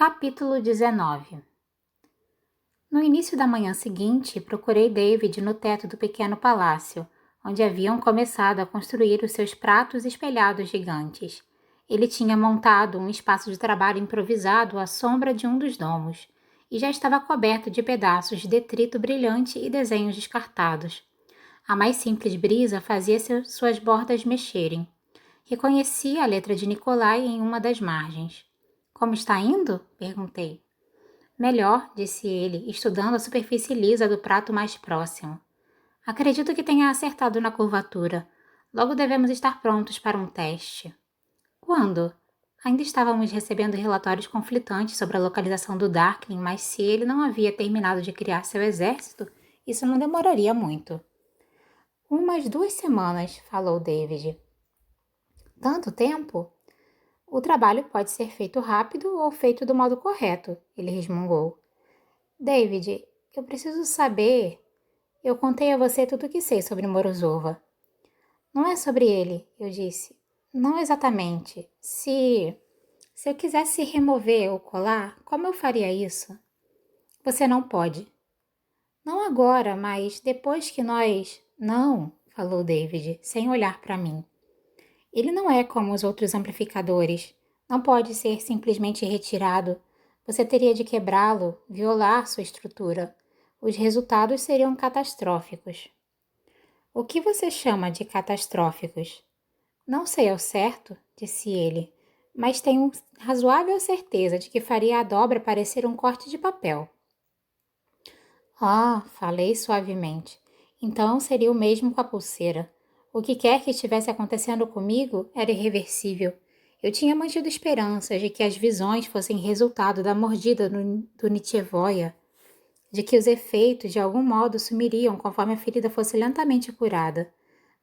Capítulo 19. No início da manhã seguinte, procurei David no teto do pequeno palácio, onde haviam começado a construir os seus pratos espelhados gigantes. Ele tinha montado um espaço de trabalho improvisado à sombra de um dos domos, e já estava coberto de pedaços de detrito brilhante e desenhos descartados. A mais simples brisa fazia suas bordas mexerem. Reconheci a letra de Nikolai em uma das margens. "Como está indo?" perguntei. "Melhor", disse ele, estudando a superfície lisa do prato mais próximo. "Acredito que tenha acertado na curvatura. Logo devemos estar prontos para um teste." "Quando?" Ainda estávamos recebendo relatórios conflitantes sobre a localização do Darkling, mas se ele não havia terminado de criar seu exército, isso não demoraria muito. "Umas 2 semanas", falou David. "Tanto tempo?" "O trabalho pode ser feito rápido ou feito do modo correto", ele resmungou. "David, eu preciso saber. Eu contei a você tudo o que sei sobre Morozova." "Não é sobre ele", eu disse. "Não exatamente. Se eu quisesse remover o colar, como eu faria isso?" "Você não pode." "Não agora, mas depois que nós..." "Não", falou David, sem olhar para mim. "Ele não é como os outros amplificadores. Não pode ser simplesmente retirado. Você teria de quebrá-lo, violar sua estrutura. Os resultados seriam catastróficos." "O que você chama de catastróficos?" "Não sei ao certo", disse ele, "mas tenho razoável certeza de que faria a dobra parecer um corte de papel." "Ah", falei suavemente, "então seria o mesmo com a pulseira. O que quer que estivesse acontecendo comigo era irreversível. Eu tinha mantido esperanças de que as visões fossem resultado da mordida do Nitchevoia, de que os efeitos de algum modo sumiriam conforme a ferida fosse lentamente curada.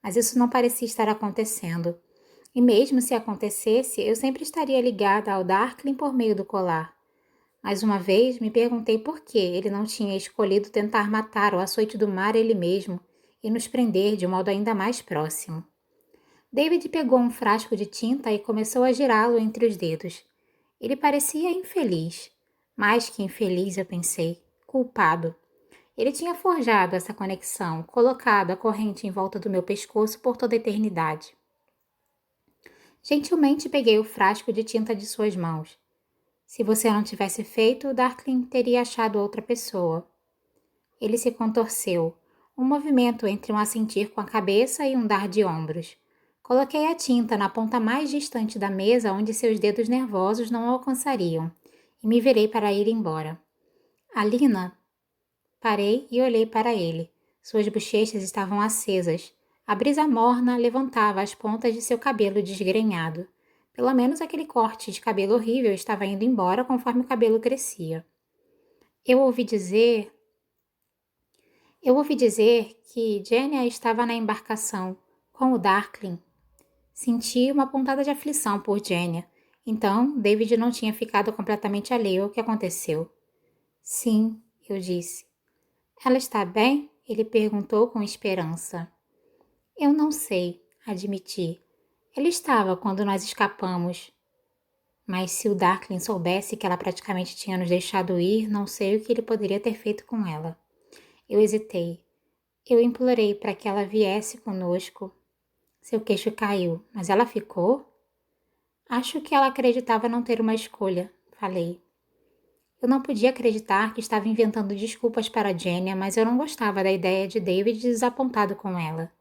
Mas isso não parecia estar acontecendo. E mesmo se acontecesse, eu sempre estaria ligada ao Darkling por meio do colar. Mais uma vez, me perguntei por que ele não tinha escolhido tentar matar o açoite do mar ele mesmo e nos prender de um modo ainda mais próximo. David pegou um frasco de tinta e começou a girá-lo entre os dedos. Ele parecia infeliz. Mais que infeliz, eu pensei. Culpado. Ele tinha forjado essa conexão, colocado a corrente em volta do meu pescoço por toda a eternidade. Gentilmente peguei o frasco de tinta de suas mãos. "Se você não tivesse feito, Darkling teria achado outra pessoa." Ele se contorceu, um movimento entre um assentir com a cabeça e um dar de ombros. Coloquei a tinta na ponta mais distante da mesa onde seus dedos nervosos não alcançariam, e me virei para ir embora. "Alina?" Parei e olhei para ele. Suas bochechas estavam acesas. A brisa morna levantava as pontas de seu cabelo desgrenhado. Pelo menos aquele corte de cabelo horrível estava indo embora conforme o cabelo crescia. Eu ouvi dizer que Jenia estava na embarcação, com o Darkling. Senti uma pontada de aflição por Jenia. Então, David não tinha ficado completamente alheio ao que aconteceu. "Sim", eu disse. "Ela está bem?" ele perguntou com esperança. "Eu não sei", admiti. "Ela estava quando nós escapamos. Mas se o Darkling soubesse que ela praticamente tinha nos deixado ir, não sei o que ele poderia ter feito com ela." Eu hesitei. Eu implorei para que ela viesse conosco. Seu queixo caiu, mas ela ficou? "Acho que ela acreditava não ter uma escolha", falei. Eu não podia acreditar que estava inventando desculpas para Jenia, mas eu não gostava da ideia de David desapontado com ela.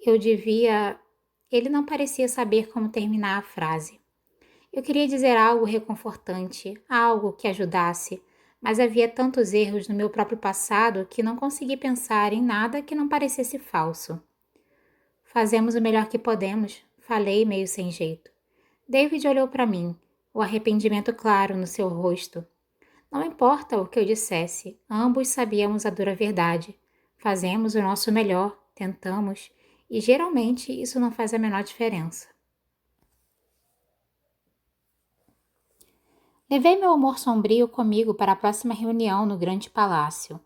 Ele não parecia saber como terminar a frase. Eu queria dizer algo reconfortante, algo que ajudasse, mas havia tantos erros no meu próprio passado que não consegui pensar em nada que não parecesse falso. "Fazemos o melhor que podemos", falei meio sem jeito. David olhou para mim, o arrependimento claro no seu rosto. Não importa o que eu dissesse, ambos sabíamos a dura verdade. Fazemos o nosso melhor, tentamos, e geralmente isso não faz a menor diferença. Levei meu humor sombrio comigo para a próxima reunião no grande palácio.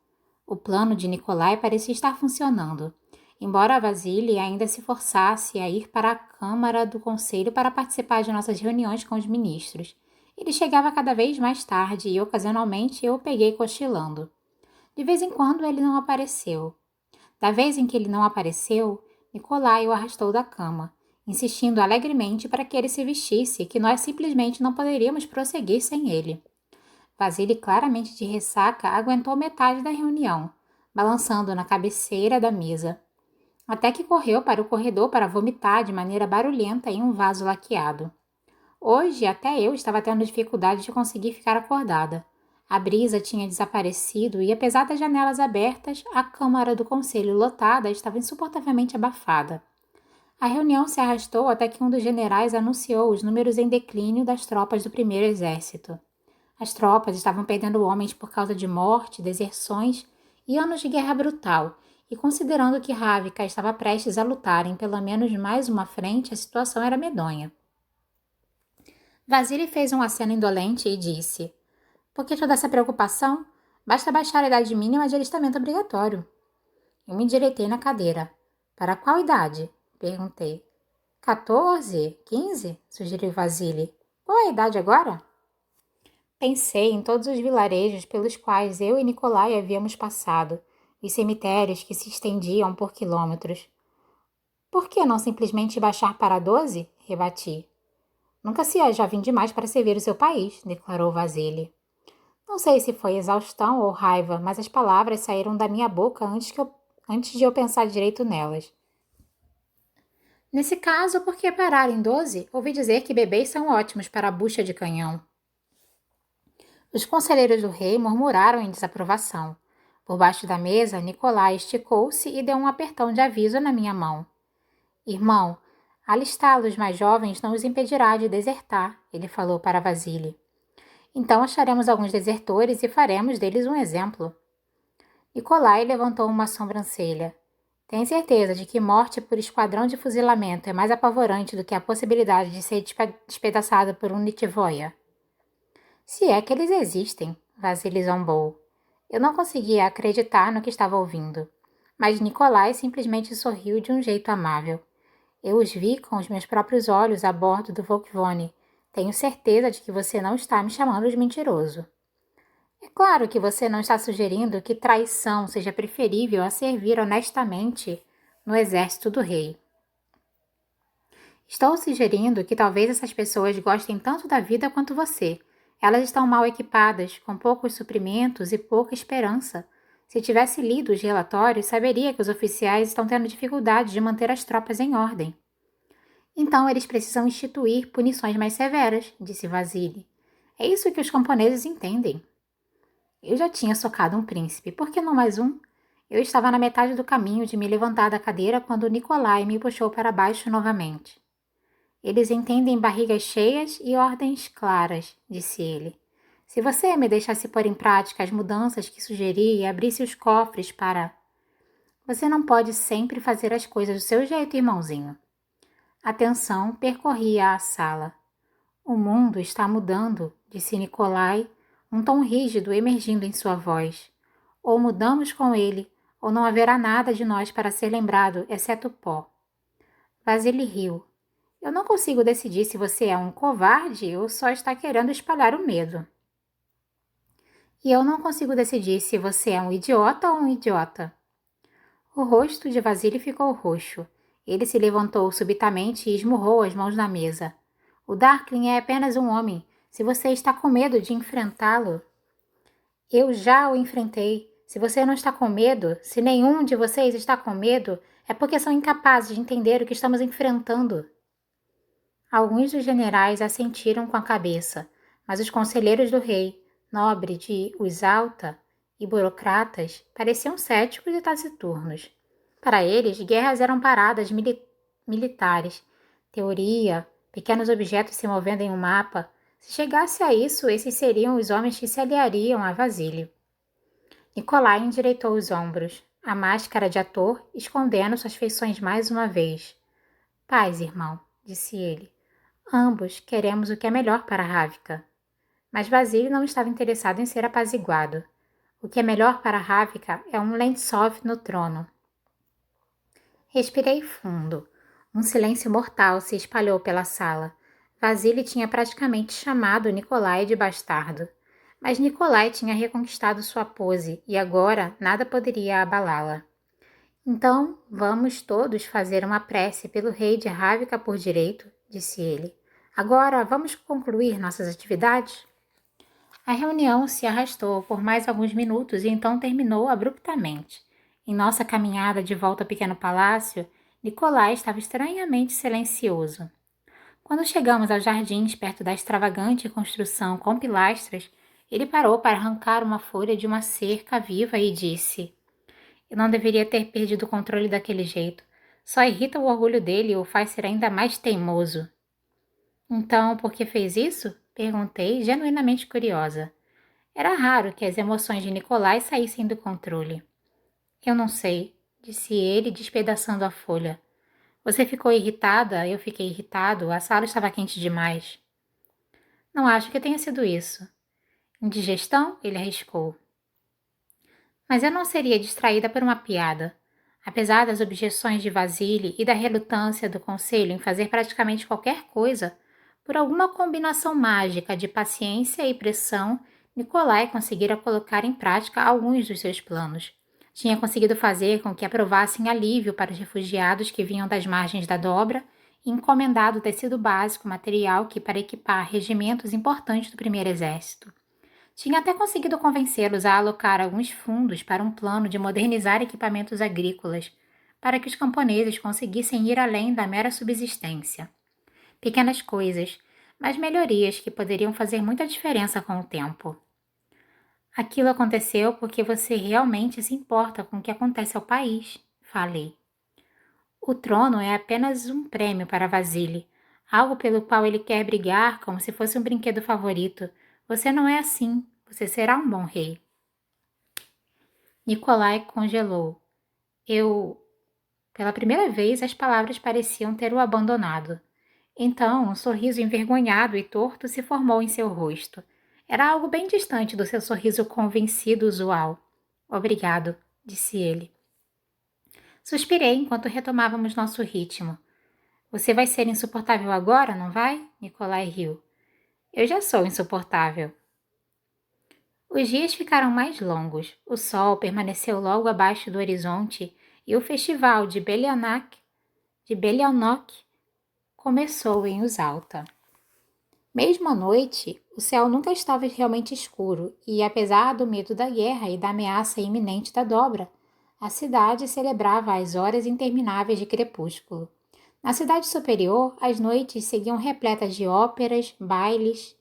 O plano de Nikolai parecia estar funcionando, embora Vasily ainda se forçasse a ir para a Câmara do Conselho para participar de nossas reuniões com os ministros. Ele chegava cada vez mais tarde e, ocasionalmente, eu o peguei cochilando. De vez em quando ele não apareceu. Da vez em que ele não apareceu, Nicolai o arrastou da cama, insistindo alegremente para que ele se vestisse, que nós simplesmente não poderíamos prosseguir sem ele. Vasily, claramente de ressaca, aguentou metade da reunião, balançando na cabeceira da mesa, até que correu para o corredor para vomitar de maneira barulhenta em um vaso laqueado. Hoje, até eu estava tendo dificuldade de conseguir ficar acordada. A brisa tinha desaparecido e, apesar das janelas abertas, a Câmara do Conselho lotada estava insuportavelmente abafada. A reunião se arrastou até que um dos generais anunciou os números em declínio das tropas do primeiro exército. As tropas estavam perdendo homens por causa de morte, deserções e anos de guerra brutal, e considerando que Ravka estava prestes a lutar em pelo menos mais uma frente, a situação era medonha. Vasily fez um aceno indolente e disse: "Por que toda essa preocupação? Basta baixar a idade mínima de alistamento obrigatório." Eu me endireitei na cadeira. "Para qual idade?" perguntei. 14? 15? Sugeriu Vasily. "Qual é a idade agora?" Pensei em todos os vilarejos pelos quais eu e Nicolai havíamos passado, os cemitérios que se estendiam por quilômetros. "Por que não simplesmente baixar para 12? Rebati. "Nunca se é jovem demais para servir o seu país", declarou Vasily. Não sei se foi exaustão ou raiva, mas as palavras saíram da minha boca antes de eu pensar direito nelas. "Nesse caso, por que parar em 12? Ouvi dizer que bebês são ótimos para a bucha de canhão." Os conselheiros do rei murmuraram em desaprovação. Por baixo da mesa, Nicolai esticou-se e deu um apertão de aviso na minha mão. "Irmão, alistá-los mais jovens não os impedirá de desertar", ele falou para Vasily. "Então acharemos alguns desertores e faremos deles um exemplo." Nicolai levantou uma sobrancelha. "Tem certeza de que morte por esquadrão de fuzilamento é mais apavorante do que a possibilidade de ser despedaçado por um Nitivoia?" "Se é que eles existem", Vasily zombou. Eu não conseguia acreditar no que estava ouvindo, mas Nicolai simplesmente sorriu de um jeito amável. "Eu os vi com os meus próprios olhos a bordo do Volkvone. Tenho certeza de que você não está me chamando de mentiroso." "É claro que você não está sugerindo que traição seja preferível a servir honestamente no exército do rei. Estou sugerindo que talvez essas pessoas gostem tanto da vida quanto você. Elas estão mal equipadas, com poucos suprimentos e pouca esperança. Se tivesse lido os relatórios, saberia que os oficiais estão tendo dificuldade de manter as tropas em ordem." "Então eles precisam instituir punições mais severas", disse Vasily. "É isso que os camponeses entendem." Eu já tinha socado um príncipe, por que não mais um? Eu estava na metade do caminho de me levantar da cadeira quando Nicolai me puxou para baixo novamente. "Eles entendem barrigas cheias e ordens claras", disse ele. "Se você me deixasse pôr em prática as mudanças que sugeri e abrisse os cofres para..." "Você não pode sempre fazer as coisas do seu jeito, irmãozinho." A tensão percorria a sala. "O mundo está mudando", disse Nicolai, um tom rígido emergindo em sua voz. "Ou mudamos com ele, ou não haverá nada de nós para ser lembrado, exceto pó." Vasily riu. "Eu não consigo decidir se você é um covarde ou só está querendo espalhar o medo." "E eu não consigo decidir se você é um idiota ou um idiota." O rosto de Vasily ficou roxo. Ele se levantou subitamente e esmurrou as mãos na mesa. "O Darkling é apenas um homem. Se você está com medo de enfrentá-lo..." "Eu já o enfrentei. Se você não está com medo, se nenhum de vocês está com medo, é porque são incapazes de entender o que estamos enfrentando." Alguns dos generais assentiram com a cabeça, mas os conselheiros do rei, nobre de os alta e burocratas, pareciam céticos e taciturnos. Para eles, guerras eram paradas militares, teoria, pequenos objetos se movendo em um mapa. Se chegasse a isso, esses seriam os homens que se aliariam a Vasily. Nicolai endireitou os ombros, a máscara de ator escondendo suas feições mais uma vez. "Paz, irmão", disse ele. "Ambos queremos o que é melhor para Ravka." Mas Vasily não estava interessado em ser apaziguado. O que é melhor para Ravka é um Lentsov no trono. Respirei fundo. Um silêncio mortal se espalhou pela sala. Vasily tinha praticamente chamado Nikolai de bastardo, mas Nikolai tinha reconquistado sua pose e agora nada poderia abalá-la. Então, vamos todos fazer uma prece pelo rei de Ravika por direito, disse ele. Agora, vamos concluir nossas atividades? A reunião se arrastou por mais alguns minutos e então terminou abruptamente. Em nossa caminhada de volta ao pequeno palácio, Nikolai estava estranhamente silencioso. Quando chegamos aos jardins perto da extravagante construção com pilastras, ele parou para arrancar uma folha de uma cerca viva e disse: Eu não deveria ter perdido o controle daquele jeito. Só irrita o orgulho dele e o faz ser ainda mais teimoso. Então, por que fez isso? Perguntei, genuinamente curiosa. Era raro que as emoções de Nikolai saíssem do controle. Eu não sei, disse ele, despedaçando a folha. Você ficou irritada, eu fiquei irritado, a sala estava quente demais. Não acho que tenha sido isso. Indigestão? Ele arriscou. Mas eu não seria distraída por uma piada. Apesar das objeções de Vasily e da relutância do conselho em fazer praticamente qualquer coisa, por alguma combinação mágica de paciência e pressão, Nikolai conseguira colocar em prática alguns dos seus planos. Tinha conseguido fazer com que aprovassem alívio para os refugiados que vinham das margens da Dobra e encomendado tecido básico, material que para equipar regimentos importantes do primeiro exército. Tinha até conseguido convencê-los a alocar alguns fundos para um plano de modernizar equipamentos agrícolas, para que os camponeses conseguissem ir além da mera subsistência. Pequenas coisas, mas melhorias que poderiam fazer muita diferença com o tempo. Aquilo aconteceu porque você realmente se importa com o que acontece ao país, falei. O trono é apenas um prêmio para Vasily, algo pelo qual ele quer brigar como se fosse um brinquedo favorito. Você não é assim, você será um bom rei. Nikolai congelou. Pela primeira vez, as palavras pareciam ter o abandonado. Então, um sorriso envergonhado e torto se formou em seu rosto. Era algo bem distante do seu sorriso convencido usual. Obrigado, disse ele. Suspirei enquanto retomávamos nosso ritmo. Você vai ser insuportável agora, não vai? Nikolai riu. Eu já sou insuportável. Os dias ficaram mais longos, o sol permaneceu logo abaixo do horizonte e o festival de Belianok começou em Usalta. Mesmo à noite, o céu nunca estava realmente escuro e, apesar do medo da guerra e da ameaça iminente da dobra, a cidade celebrava as horas intermináveis de crepúsculo. Na cidade superior, as noites seguiam repletas de óperas, bailes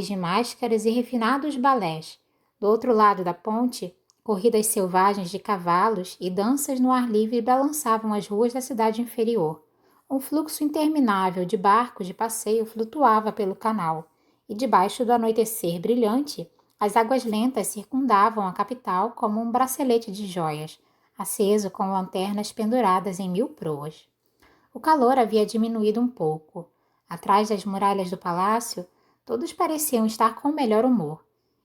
de máscaras e refinados balés. Do outro lado da ponte, corridas selvagens de cavalos e danças no ar livre balançavam as ruas da cidade inferior. Um fluxo interminável de barcos de passeio flutuava pelo canal, e debaixo do anoitecer brilhante, as águas lentas circundavam a capital como um bracelete de joias, aceso com lanternas penduradas em 1000 proas. O calor havia diminuído um pouco. Atrás das muralhas do palácio, todos pareciam estar com o melhor humor.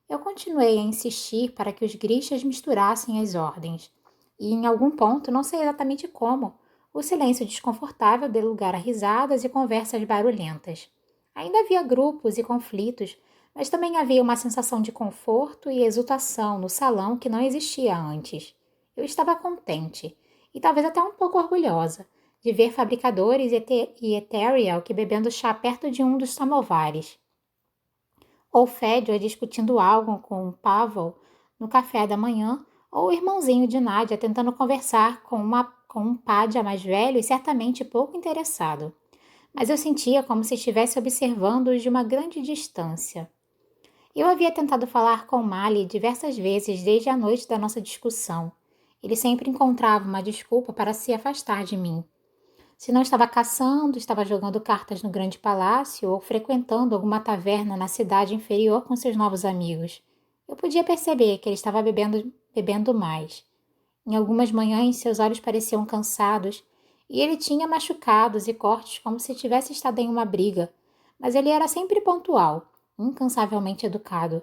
Eu continuei a insistir para que os grixas misturassem as ordens, e em algum ponto, não sei exatamente como, o silêncio desconfortável deu lugar a risadas e conversas barulhentas. Ainda havia grupos e conflitos, mas também havia uma sensação de conforto e exultação no salão que não existia antes. Eu estava contente, e talvez até um pouco orgulhosa, de ver fabricadores e Ethereal que bebendo chá perto de um dos samovares. Ou Fedor discutindo algo com Pavel no café da manhã, ou o irmãozinho de Nádia tentando conversar com um Padja mais velho e certamente pouco interessado. Mas eu sentia como se estivesse observando-os de uma grande distância. Eu havia tentado falar com Mali diversas vezes desde a noite da nossa discussão. Ele sempre encontrava uma desculpa para se afastar de mim. Se não estava caçando, estava jogando cartas no grande palácio ou frequentando alguma taverna na cidade inferior com seus novos amigos. Eu podia perceber que ele estava bebendo mais. Em algumas manhãs, seus olhos pareciam cansados e ele tinha machucados e cortes como se tivesse estado em uma briga, mas ele era sempre pontual, incansavelmente educado.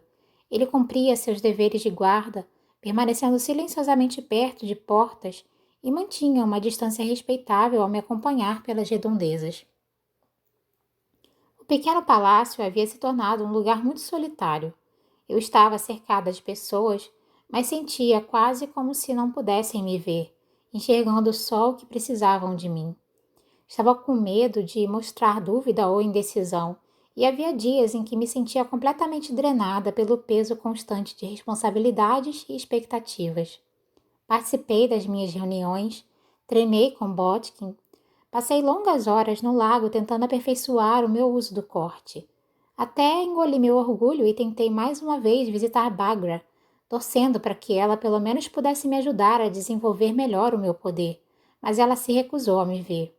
Ele cumpria seus deveres de guarda, permanecendo silenciosamente perto de portas e mantinha uma distância respeitável ao me acompanhar pelas redondezas. pequeno palácio havia se tornado um lugar muito solitário. Eu estava cercada de pessoas, mas sentia quase como se não pudessem me ver, enxergando só o que precisavam de mim. Estava com medo de mostrar dúvida ou indecisão, e havia dias em que me sentia completamente drenada pelo peso constante de responsabilidades e expectativas. Participei das minhas reuniões, treinei com Botkin, passei longas horas no lago tentando aperfeiçoar o meu uso do corte. Até engoli meu orgulho e tentei mais uma vez visitar Bagra, torcendo para que ela pelo menos pudesse me ajudar a desenvolver melhor o meu poder, mas ela se recusou a me ver.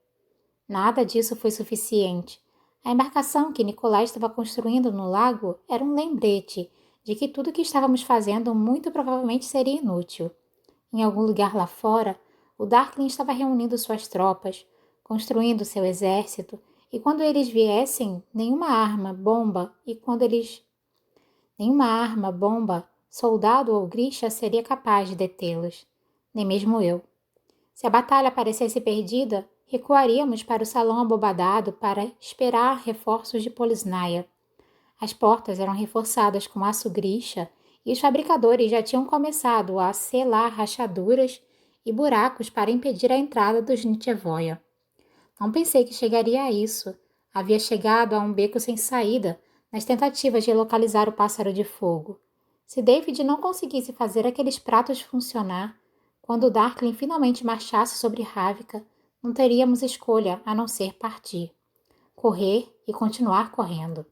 Nada disso foi suficiente. A embarcação que Nicolai estava construindo no lago era um lembrete de que tudo o que estávamos fazendo muito provavelmente seria inútil. Em algum lugar lá fora, o Darkling estava reunindo suas tropas, construindo seu exército, e quando eles viessem, nenhuma arma, bomba, soldado ou Grisha seria capaz de detê-los. Nem mesmo eu. Se a batalha parecesse perdida, recuaríamos para o salão abobadado para esperar reforços de Polisnaya. As portas eram reforçadas com aço Grisha e os fabricadores já tinham começado a selar rachaduras e buracos para impedir a entrada dos Nitevoia. Não pensei que chegaria a isso. Havia chegado a um beco sem saída, nas tentativas de localizar o pássaro de fogo. Se David não conseguisse fazer aqueles pratos funcionar, quando o Darkling finalmente marchasse sobre Ravnica, não teríamos escolha a não ser partir, correr e continuar correndo.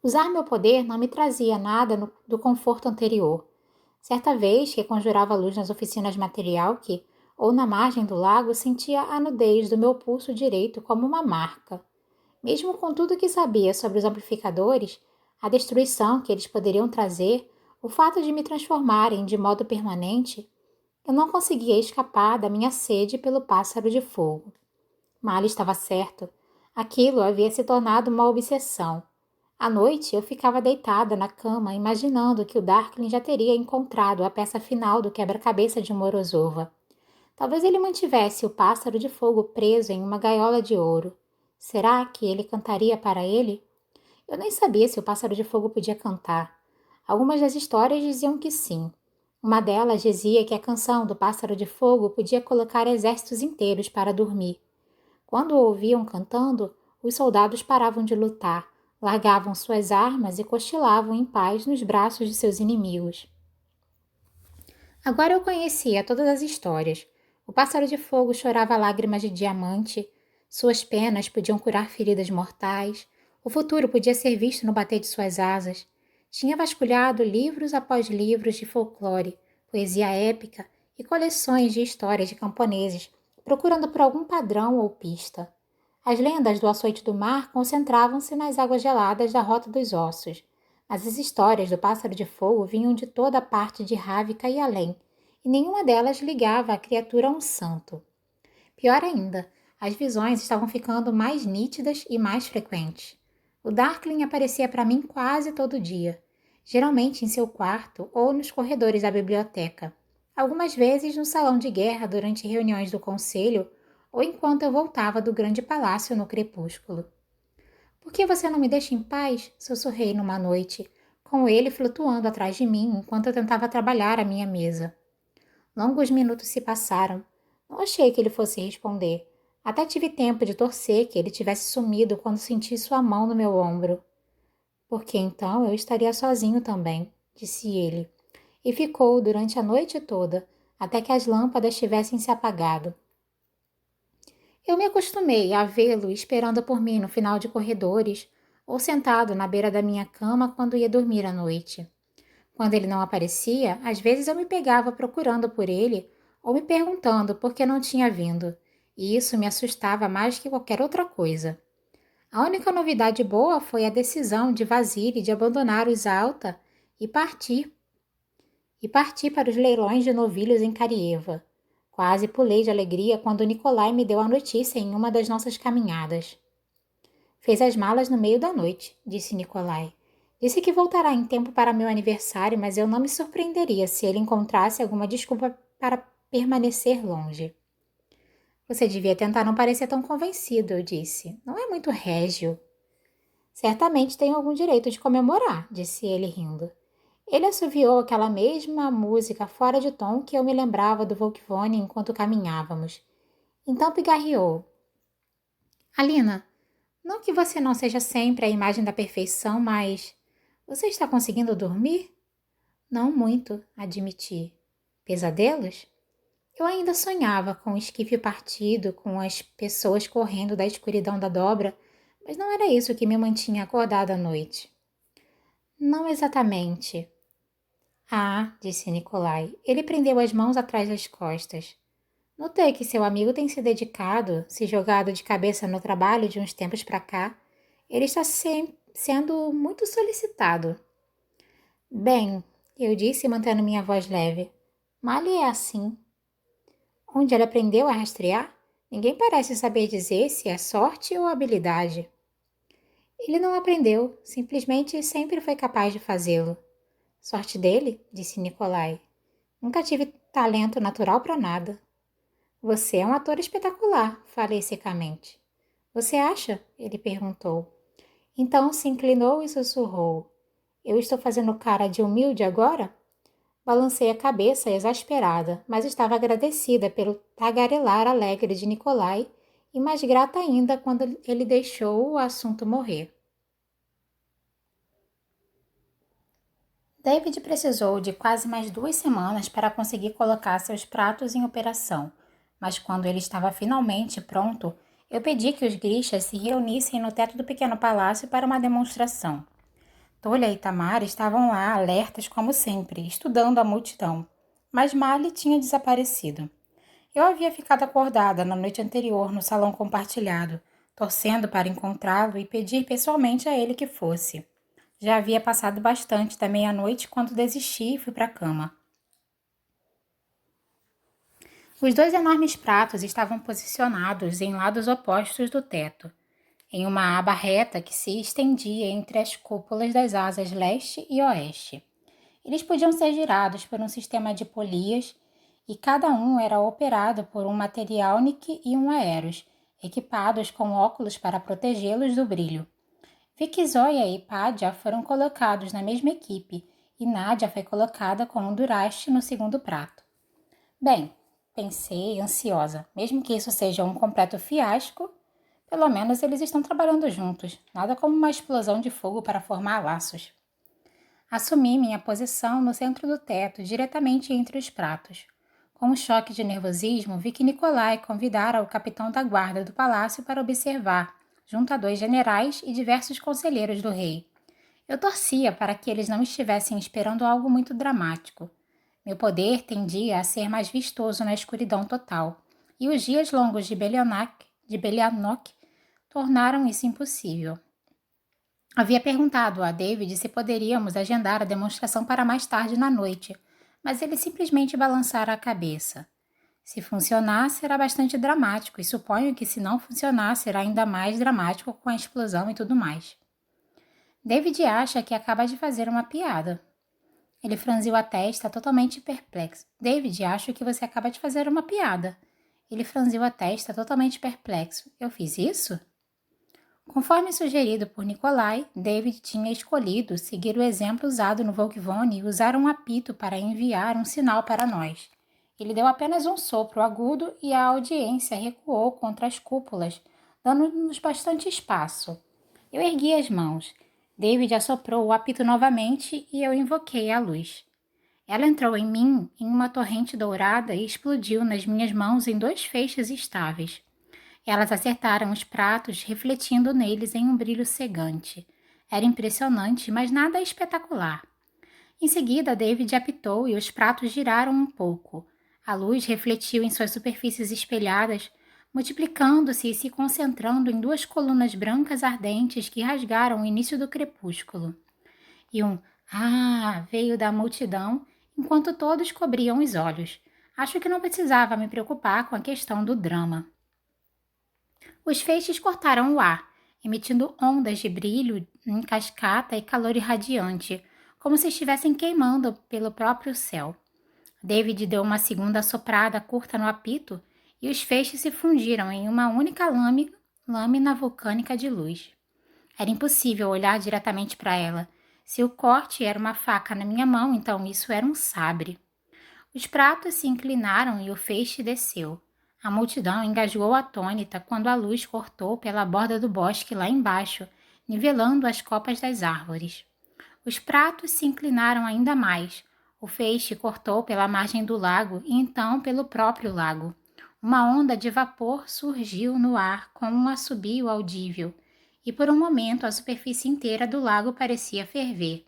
Usar meu poder não me trazia nada do conforto anterior. Certa vez que conjurava luz nas oficinas material que, ou na margem do lago, sentia a nudez do meu pulso direito como uma marca. Mesmo com tudo que sabia sobre os amplificadores, a destruição que eles poderiam trazer, o fato de me transformarem de modo permanente, eu não conseguia escapar da minha sede pelo pássaro de fogo. Mal estava certo. Aquilo havia se tornado uma obsessão. À noite, eu ficava deitada na cama, imaginando que o Darkling já teria encontrado a peça final do quebra-cabeça de Morozova. Talvez ele mantivesse o pássaro de fogo preso em uma gaiola de ouro. Será que ele cantaria para ele? Eu nem sabia se o pássaro de fogo podia cantar. Algumas das histórias diziam que sim. Uma delas dizia que a canção do pássaro de fogo podia colocar exércitos inteiros para dormir. Quando o ouviam cantando, os soldados paravam de lutar, largavam suas armas e cochilavam em paz nos braços de seus inimigos. Agora eu conhecia todas as histórias. O pássaro de fogo chorava lágrimas de diamante, suas penas podiam curar feridas mortais, o futuro podia ser visto no bater de suas asas. Tinha vasculhado livros após livros de folclore, poesia épica e coleções de histórias de camponeses, procurando por algum padrão ou pista. As lendas do açoite do mar concentravam-se nas águas geladas da Rota dos Ossos, mas as histórias do pássaro de fogo vinham de toda a parte de Ravnica e além, e nenhuma delas ligava a criatura a um santo. Pior ainda, as visões estavam ficando mais nítidas e mais frequentes. O Darkling aparecia para mim quase todo dia, geralmente em seu quarto ou nos corredores da biblioteca, algumas vezes no salão de guerra durante reuniões do conselho ou enquanto eu voltava do grande palácio no crepúsculo. "Por que você não me deixa em paz?" sussurrei numa noite, com ele flutuando atrás de mim enquanto eu tentava trabalhar à minha mesa. Longos minutos se passaram. Não achei que ele fosse responder. Até tive tempo de torcer que ele tivesse sumido quando senti sua mão no meu ombro. "Porque então eu estaria sozinho também", disse ele, e ficou durante a noite toda, até que as lâmpadas tivessem se apagado. Eu me acostumei a vê-lo esperando por mim no final de corredores ou sentado na beira da minha cama quando ia dormir à noite. Quando ele não aparecia, às vezes eu me pegava procurando por ele ou me perguntando por que não tinha vindo, e isso me assustava mais que qualquer outra coisa. A única novidade boa foi a decisão de Vasily de abandonar os Alta e partir para os leilões de novilhos em Karieva. Quase pulei de alegria quando Nikolai me deu a notícia em uma das nossas caminhadas. "Fez as malas no meio da noite", disse Nikolai. "Disse que voltará em tempo para meu aniversário, mas eu não me surpreenderia se ele encontrasse alguma desculpa para permanecer longe." Você devia tentar não parecer tão convencido, eu disse. Não é muito régio. Certamente tenho algum direito de comemorar, disse ele rindo. Ele assoviou aquela mesma música fora de tom que eu me lembrava do Volkswagen enquanto caminhávamos. Então pigarreou. Alina, não que você não seja sempre a imagem da perfeição, mas... Você está conseguindo dormir? Não muito, admiti. Pesadelos? Eu ainda sonhava com o esquife partido, com as pessoas correndo da escuridão da dobra, mas não era isso que me mantinha acordada à noite. Não exatamente. Ah, disse Nikolai. Ele prendeu as mãos atrás das costas. Notei que seu amigo tem se dedicado, se jogado de cabeça no trabalho de uns tempos para cá. Ele está sendo muito solicitado. Bem, eu disse mantendo minha voz leve. Mali é assim. Onde ele aprendeu a rastrear? Ninguém parece saber dizer se é sorte ou habilidade. Ele não aprendeu, simplesmente sempre foi capaz de fazê-lo. Sorte dele, disse Nikolai. Nunca tive talento natural para nada. Você é um ator espetacular, falei secamente. Você acha? Ele perguntou. Então se inclinou e sussurrou. Eu estou fazendo cara de humilde agora? Balancei a cabeça exasperada, mas estava agradecida pelo tagarelar alegre de Nikolai e mais grata ainda quando ele deixou o assunto morrer. David precisou de quase mais 2 semanas para conseguir colocar seus pratos em operação, mas quando ele estava finalmente pronto, eu pedi que os Grishas se reunissem no teto do pequeno palácio para uma demonstração. Tolha e Tamara estavam lá, alertas como sempre, estudando a multidão. Mas Mali tinha desaparecido. Eu havia ficado acordada na noite anterior no salão compartilhado, torcendo para encontrá-lo e pedir pessoalmente a ele que fosse. Já havia passado bastante da meia-noite quando desisti e fui para a cama. Os 2 enormes pratos estavam posicionados em lados opostos do teto, em uma aba reta que se estendia entre as cúpulas das asas leste e oeste. Eles podiam ser girados por um sistema de polias e cada um era operado por um Materialnik e um Aeros, equipados com óculos para protegê-los do brilho. Vicky, Zoya e Padja foram colocados na mesma equipe e Nadia foi colocada com um Duraste no segundo prato. Bem, pensei, ansiosa, mesmo que isso seja um completo fiasco, pelo menos eles estão trabalhando juntos, nada como uma explosão de fogo para formar laços. Assumi minha posição no centro do teto, diretamente entre os pratos. Com um choque de nervosismo, vi que Nikolai convidara o capitão da guarda do palácio para observar, junto a 2 generais e diversos conselheiros do rei. Eu torcia para que eles não estivessem esperando algo muito dramático. Meu poder tendia a ser mais vistoso na escuridão total, e os dias longos de Belianok tornaram isso impossível. Havia perguntado a David se poderíamos agendar a demonstração para mais tarde na noite, mas ele simplesmente balançara a cabeça. Se funcionar, será bastante dramático, e suponho que se não funcionar, será ainda mais dramático com a explosão e tudo mais. David acha que acaba de fazer uma piada. Ele franziu a testa, totalmente perplexo. David, acho que você acaba de fazer uma piada. Ele franziu a testa, totalmente perplexo. Eu fiz isso? Conforme sugerido por Nikolai, David tinha escolhido seguir o exemplo usado no Volkswagen e usar um apito para enviar um sinal para nós. Ele deu apenas um sopro agudo e a audiência recuou contra as cúpulas, dando-nos bastante espaço. Eu ergui as mãos. David assoprou o apito novamente e eu invoquei a luz. Ela entrou em mim em uma torrente dourada e explodiu nas minhas mãos em 2 feixes estáveis. Elas acertaram os pratos, refletindo neles em um brilho cegante. Era impressionante, mas nada espetacular. Em seguida, David apitou e os pratos giraram um pouco. A luz refletiu em suas superfícies espelhadas, multiplicando-se e se concentrando em 2 colunas brancas ardentes que rasgaram o início do crepúsculo. E um "ah" veio da multidão, enquanto todos cobriam os olhos. Acho que não precisava me preocupar com a questão do drama. Os feixes cortaram o ar, emitindo ondas de brilho em cascata e calor irradiante, como se estivessem queimando pelo próprio céu. David deu uma segunda soprada curta no apito e os feixes se fundiram em uma única lâmina vulcânica de luz. Era impossível olhar diretamente para ela. Se o corte era uma faca na minha mão, então isso era um sabre. Os pratos se inclinaram e o feixe desceu. A multidão engasgou atônita quando a luz cortou pela borda do bosque lá embaixo, nivelando as copas das árvores. Os pratos se inclinaram ainda mais. O feixe cortou pela margem do lago e então pelo próprio lago. Uma onda de vapor surgiu no ar com um assobio audível, e por um momento a superfície inteira do lago parecia ferver.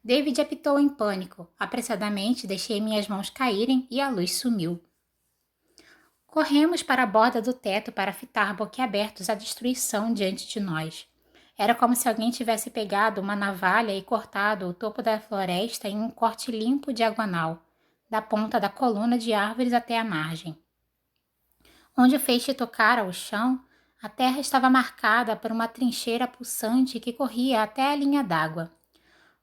David apitou em pânico. Apressadamente deixei minhas mãos caírem e a luz sumiu. Corremos para a borda do teto para fitar boquiabertos a destruição diante de nós. Era como se alguém tivesse pegado uma navalha e cortado o topo da floresta em um corte limpo diagonal, da ponta da coluna de árvores até a margem. Onde o feixe tocara o chão, a terra estava marcada por uma trincheira pulsante que corria até a linha d'água.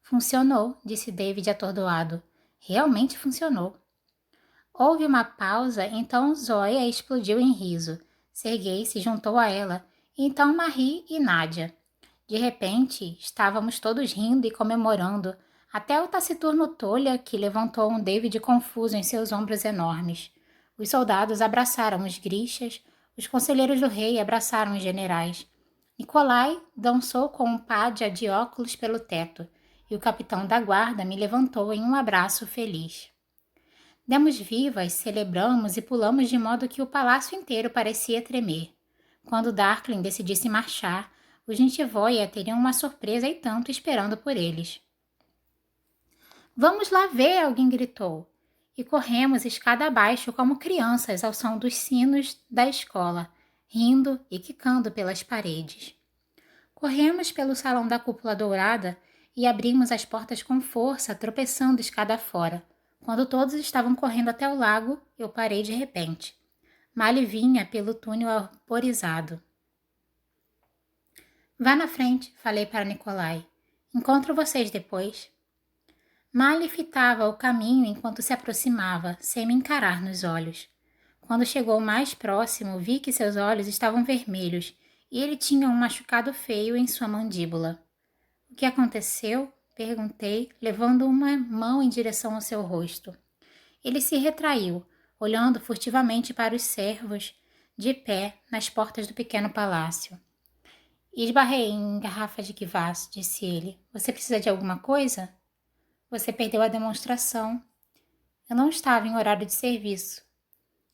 Funcionou, disse David atordoado. Realmente funcionou. Houve uma pausa, então Zoya explodiu em riso. Serguei se juntou a ela, então Marie e Nádia. De repente, estávamos todos rindo e comemorando, até o taciturno Tolha, que levantou um David confuso em seus ombros enormes. Os soldados abraçaram os grixas, os conselheiros do rei abraçaram os generais. Nikolai dançou com um pádia de óculos pelo teto, e o capitão da guarda me levantou em um abraço feliz. Demos vivas, celebramos e pulamos de modo que o palácio inteiro parecia tremer. Quando Darklin decidisse marchar, os Nitivoia teriam uma surpresa e tanto esperando por eles. Vamos lá ver, alguém gritou. E corremos escada abaixo como crianças ao som dos sinos da escola, rindo e quicando pelas paredes. Corremos pelo salão da cúpula dourada e abrimos as portas com força, tropeçando escada fora. Quando todos estavam correndo até o lago, eu parei de repente. Mali vinha pelo túnel arborizado. Vá na frente, falei para Nikolai. Encontro vocês depois. Mali fitava o caminho enquanto se aproximava, sem me encarar nos olhos. Quando chegou mais próximo, vi que seus olhos estavam vermelhos e ele tinha um machucado feio em sua mandíbula. O que aconteceu? Perguntei, levando uma mão em direção ao seu rosto. Ele se retraiu, olhando furtivamente para os servos, de pé nas portas do pequeno palácio. Esbarrei em garrafas de kvass, disse ele. Você precisa de alguma coisa? Você perdeu a demonstração. Eu não estava em horário de serviço.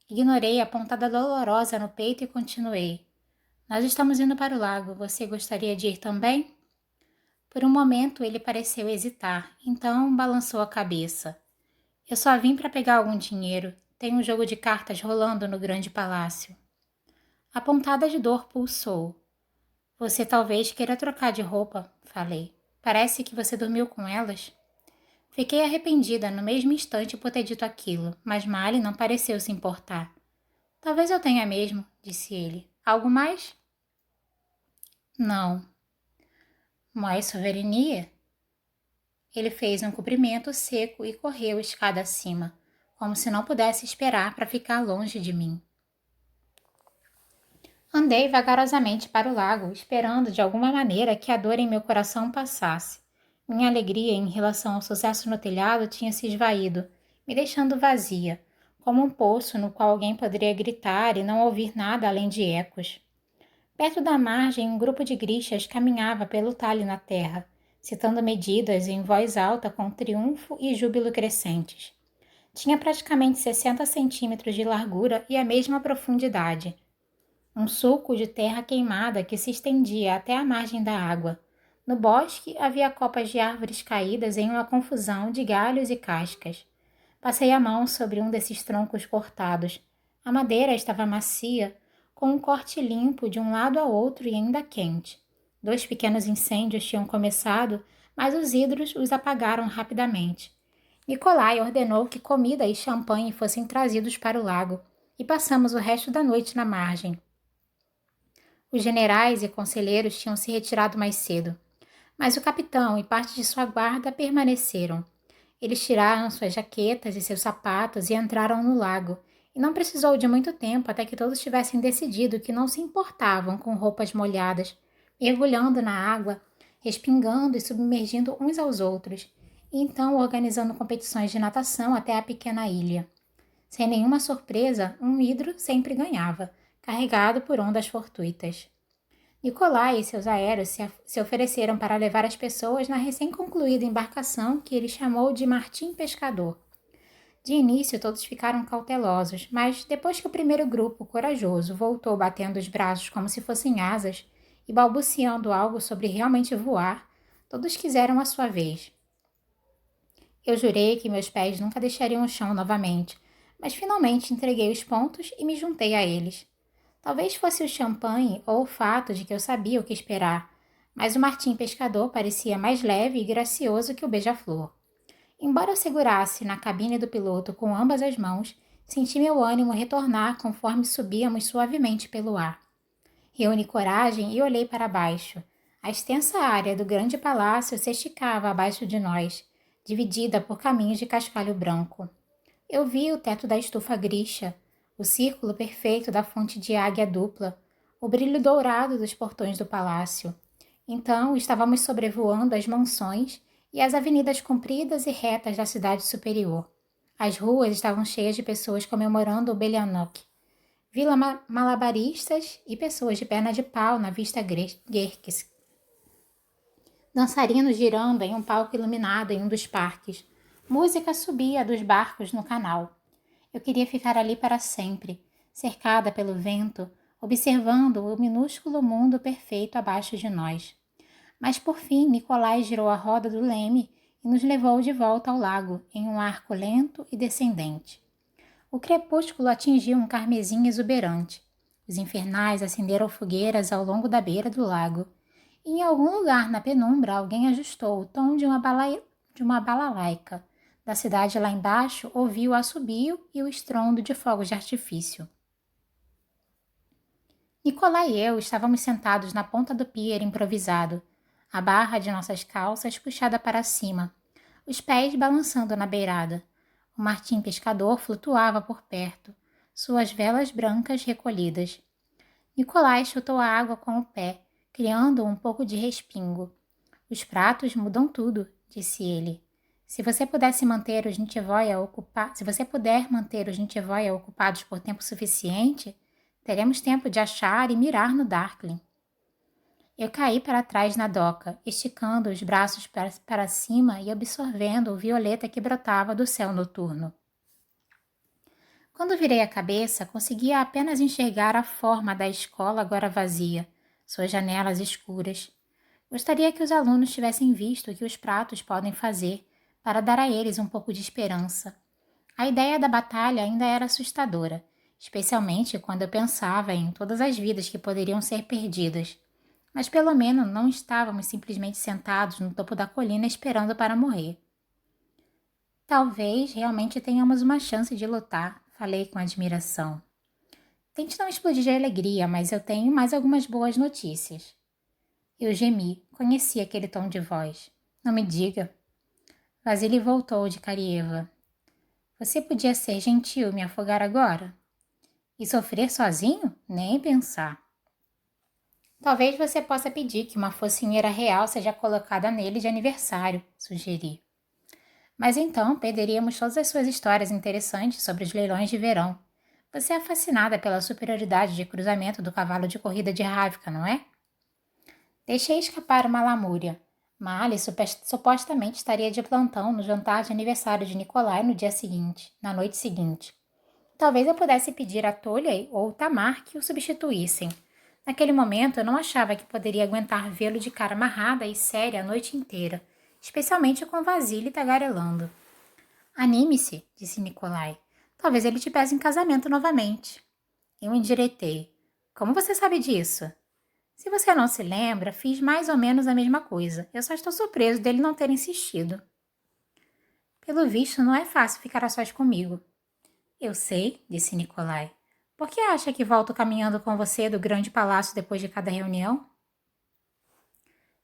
Ignorei a pontada dolorosa no peito e continuei. Nós estamos indo para o lago. Você gostaria de ir também? Por um momento ele pareceu hesitar, então balançou a cabeça. Eu só vim para pegar algum dinheiro. Tem um jogo de cartas rolando no grande palácio. A pontada de dor pulsou. Você talvez queira trocar de roupa, falei. Parece que você dormiu com elas. Fiquei arrependida no mesmo instante por ter dito aquilo, mas Mali não pareceu se importar. Talvez eu tenha mesmo, disse ele. Algo mais? Não. Mais souvenirs? Ele fez um cumprimento seco e correu escada acima, como se não pudesse esperar para ficar longe de mim. Andei vagarosamente para o lago, esperando de alguma maneira que a dor em meu coração passasse. Minha alegria em relação ao sucesso no telhado tinha se esvaído, me deixando vazia, como um poço no qual alguém poderia gritar e não ouvir nada além de ecos. Perto da margem, um grupo de grixas caminhava pelo talho na terra, citando medidas em voz alta com triunfo e júbilo crescentes. Tinha praticamente 60 centímetros de largura e a mesma profundidade. Um sulco de terra queimada que se estendia até a margem da água. No bosque havia copas de árvores caídas em uma confusão de galhos e cascas. Passei a mão sobre um desses troncos cortados. A madeira estava macia, com um corte limpo de um lado ao outro e ainda quente. 2 pequenos incêndios tinham começado, mas os hidros os apagaram rapidamente. Nikolai ordenou que comida e champanhe fossem trazidos para o lago, e passamos o resto da noite na margem. Os generais e conselheiros tinham se retirado mais cedo, mas o capitão e parte de sua guarda permaneceram. Eles tiraram suas jaquetas e seus sapatos e entraram no lago, E não precisou de muito tempo até que todos tivessem decidido que não se importavam com roupas molhadas, mergulhando na água, respingando e submergindo uns aos outros, e então organizando competições de natação até a pequena ilha. Sem nenhuma surpresa, um hidro sempre ganhava, carregado por ondas fortuitas. Nicolai e seus aéreos se ofereceram para levar as pessoas na recém-concluída embarcação que ele chamou de Martim Pescador. De início, todos ficaram cautelosos, mas depois que o primeiro grupo, corajoso, voltou batendo os braços como se fossem asas e balbuciando algo sobre realmente voar, todos quiseram a sua vez. Eu jurei que meus pés nunca deixariam o chão novamente, mas finalmente entreguei os pontos e me juntei a eles. Talvez fosse o champanhe ou o fato de que eu sabia o que esperar, mas o Martim Pescador parecia mais leve e gracioso que o beija-flor. Embora eu segurasse na cabine do piloto com ambas as mãos, senti meu ânimo retornar conforme subíamos suavemente pelo ar. Reuni coragem e olhei para baixo. A extensa área do grande palácio se esticava abaixo de nós, dividida por caminhos de cascalho branco. Eu vi o teto da estufa grixa, o círculo perfeito da fonte de águia dupla, o brilho dourado dos portões do palácio. Então estávamos sobrevoando as mansões e as avenidas compridas e retas da cidade superior. As ruas estavam cheias de pessoas comemorando o Belianok, malabaristas e pessoas de perna de pau na vista Gerkes. Dançarinos girando em um palco iluminado em um dos parques. Música subia dos barcos no canal. Eu queria ficar ali para sempre, cercada pelo vento, observando o minúsculo mundo perfeito abaixo de nós. Mas por fim Nicolai girou a roda do leme e nos levou de volta ao lago, em um arco lento e descendente. O crepúsculo atingiu um carmesim exuberante. Os infernais acenderam fogueiras ao longo da beira do lago. E em algum lugar na penumbra alguém ajustou o tom de uma balalaica. Da cidade lá embaixo ouvi o assobio e o estrondo de fogos de artifício. Nicolai e eu estávamos sentados na ponta do pier improvisado, a barra de nossas calças puxada para cima, os pés balançando na beirada. O Martim Pescador flutuava por perto, suas velas brancas recolhidas. Nicolai chutou a água com o pé, criando um pouco de respingo. Os pratos mudam tudo, disse ele. Se você puder manter os Nitivoia ocupados por tempo suficiente, teremos tempo de achar e mirar no Darkling. Eu caí para trás na doca, esticando os braços para cima e absorvendo o violeta que brotava do céu noturno. Quando virei a cabeça, conseguia apenas enxergar a forma da escola agora vazia, suas janelas escuras. Gostaria que os alunos tivessem visto o que os pratos podem fazer para dar a eles um pouco de esperança. A ideia da batalha ainda era assustadora, especialmente quando eu pensava em todas as vidas que poderiam ser perdidas. Mas pelo menos não estávamos simplesmente sentados no topo da colina esperando para morrer. Talvez realmente tenhamos uma chance de lutar, falei com admiração. Tente não explodir de alegria, mas eu tenho mais algumas boas notícias. Eu gemi, conheci aquele tom de voz. Não me diga. Vasily voltou de Karieva. Você podia ser gentil e me afogar agora? E sofrer sozinho? Nem pensar. Talvez você possa pedir que uma focinheira real seja colocada nele de aniversário, sugeri. Mas então perderíamos todas as suas histórias interessantes sobre os leilões de verão. Você é fascinada pela superioridade de cruzamento do cavalo de corrida de Ravka, não é? Deixei escapar uma lamúria. Mali supostamente estaria de plantão no jantar de aniversário de Nicolai na noite seguinte. Talvez eu pudesse pedir a Tolya ou Tamar que o substituíssem. Naquele momento eu não achava que poderia aguentar vê-lo de cara amarrada e séria a noite inteira, especialmente com Vasily tagarelando. Anime-se, disse Nicolai. Talvez ele te peça em casamento novamente. Eu endireitei. Como você sabe disso? Se você não se lembra, fiz mais ou menos a mesma coisa. Eu só estou surpreso dele não ter insistido. Pelo visto, não é fácil ficar a sós comigo. Eu sei, disse Nicolai. Por que acha que volto caminhando com você do grande palácio depois de cada reunião?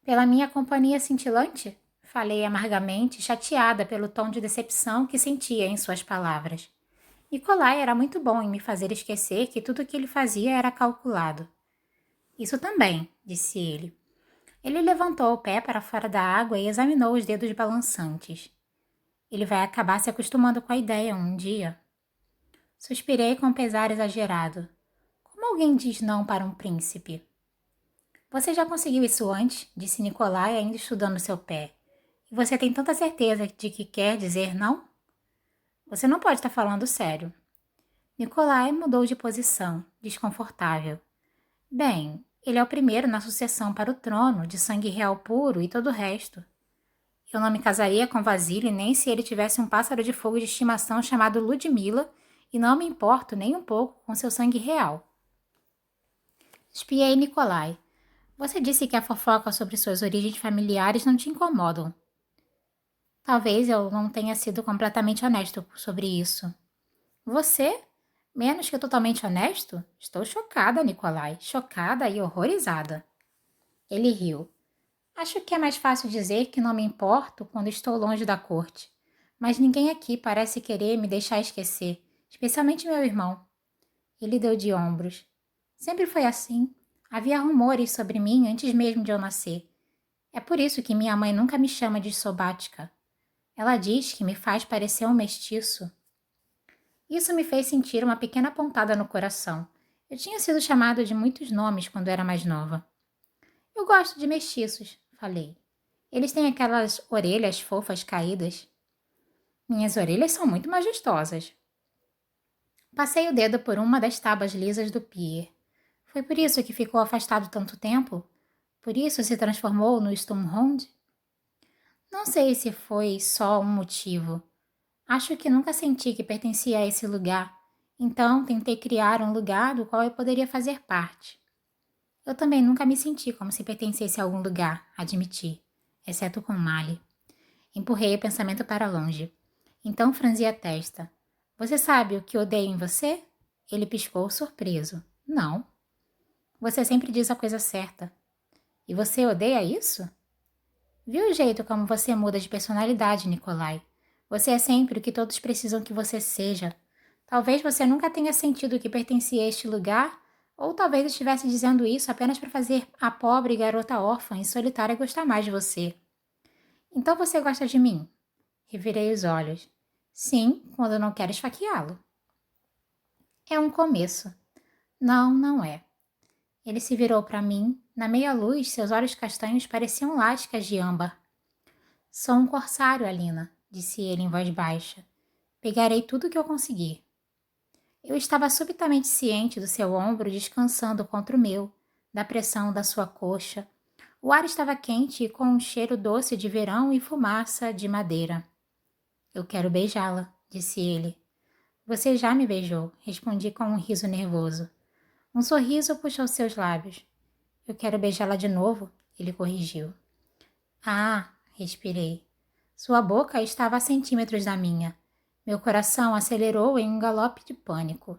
Pela minha companhia cintilante? Falei amargamente, chateada pelo tom de decepção que sentia em suas palavras. Nikolai era muito bom em me fazer esquecer que tudo o que ele fazia era calculado. Isso também, disse ele. Ele levantou o pé para fora da água e examinou os dedos balançantes. Ele vai acabar se acostumando com a ideia um dia. Suspirei com pesar exagerado. Como alguém diz não para um príncipe? Você já conseguiu isso antes? Disse Nikolai, ainda estudando seu pé. E você tem tanta certeza de que quer dizer não? Você não pode estar falando sério. Nikolai mudou de posição, desconfortável. Bem, ele é o primeiro na sucessão para o trono, de sangue real puro e todo o resto. Eu não me casaria com Vasily nem se ele tivesse um pássaro de fogo de estimação chamado Ludmila, e não me importo nem um pouco com seu sangue real. Espiei Nikolai. Você disse que a fofoca sobre suas origens familiares não te incomodam. Talvez eu não tenha sido completamente honesto sobre isso. Você? Menos que totalmente honesto? Estou chocada, Nikolai. Chocada e horrorizada. Ele riu. Acho que é mais fácil dizer que não me importo quando estou longe da corte. Mas ninguém aqui parece querer me deixar esquecer, especialmente meu irmão. Ele deu de ombros. Sempre foi assim. Havia rumores sobre mim antes mesmo de eu nascer. É por isso que minha mãe nunca me chama de Sobática. Ela diz que me faz parecer um mestiço. Isso me fez sentir uma pequena pontada no coração. Eu tinha sido chamada de muitos nomes quando era mais nova. Eu gosto de mestiços, falei. Eles têm aquelas orelhas fofas caídas. Minhas orelhas são muito majestosas. Passei o dedo por uma das tábuas lisas do pier. Foi por isso que ficou afastado tanto tempo? Por isso se transformou no Sturmhond? Não sei se foi só um motivo. Acho que nunca senti que pertencia a esse lugar, então tentei criar um lugar do qual eu poderia fazer parte. Eu também nunca me senti como se pertencesse a algum lugar, admiti, exceto com Mali. Empurrei o pensamento para longe. Então franzi a testa. Você sabe o que odeio em você? Ele piscou surpreso. Não. Você sempre diz a coisa certa. E você odeia isso? Viu o jeito como você muda de personalidade, Nikolai? Você é sempre o que todos precisam que você seja. Talvez você nunca tenha sentido que pertencia a este lugar, ou talvez estivesse dizendo isso apenas para fazer a pobre garota órfã e solitária gostar mais de você. Então você gosta de mim? Revirei os olhos. Sim, quando eu não quero esfaqueá-lo. É um começo. Não, não é. Ele se virou para mim. Na meia-luz, seus olhos castanhos pareciam lascas de âmbar. Sou um corsário, Alina, disse ele em voz baixa. Pegarei tudo que eu conseguir. Eu estava subitamente ciente do seu ombro descansando contra o meu, da pressão da sua coxa. O ar estava quente e com um cheiro doce de verão e fumaça de madeira. Eu quero beijá-la, disse ele. Você já me beijou, respondi com um riso nervoso. Um sorriso puxou seus lábios. Eu quero beijá-la de novo, ele corrigiu. Ah, respirei. Sua boca estava a centímetros da minha. Meu coração acelerou em um galope de pânico.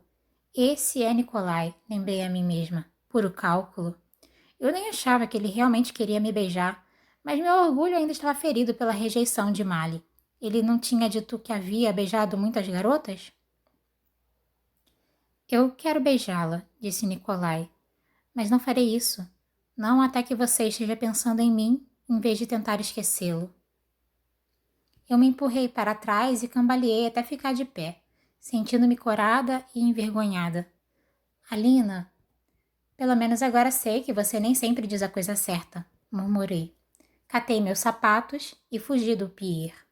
Esse é Nikolai, lembrei a mim mesma. Puro cálculo. Eu nem achava que ele realmente queria me beijar, mas meu orgulho ainda estava ferido pela rejeição de Mali. Ele não tinha dito que havia beijado muitas garotas? Eu quero beijá-la, disse Nikolai. Mas não farei isso. Não até que você esteja pensando em mim, em vez de tentar esquecê-lo. Eu me empurrei para trás e cambaleei até ficar de pé, sentindo-me corada e envergonhada. Alina, pelo menos agora sei que você nem sempre diz a coisa certa, murmurei. Catei meus sapatos e fugi do pier.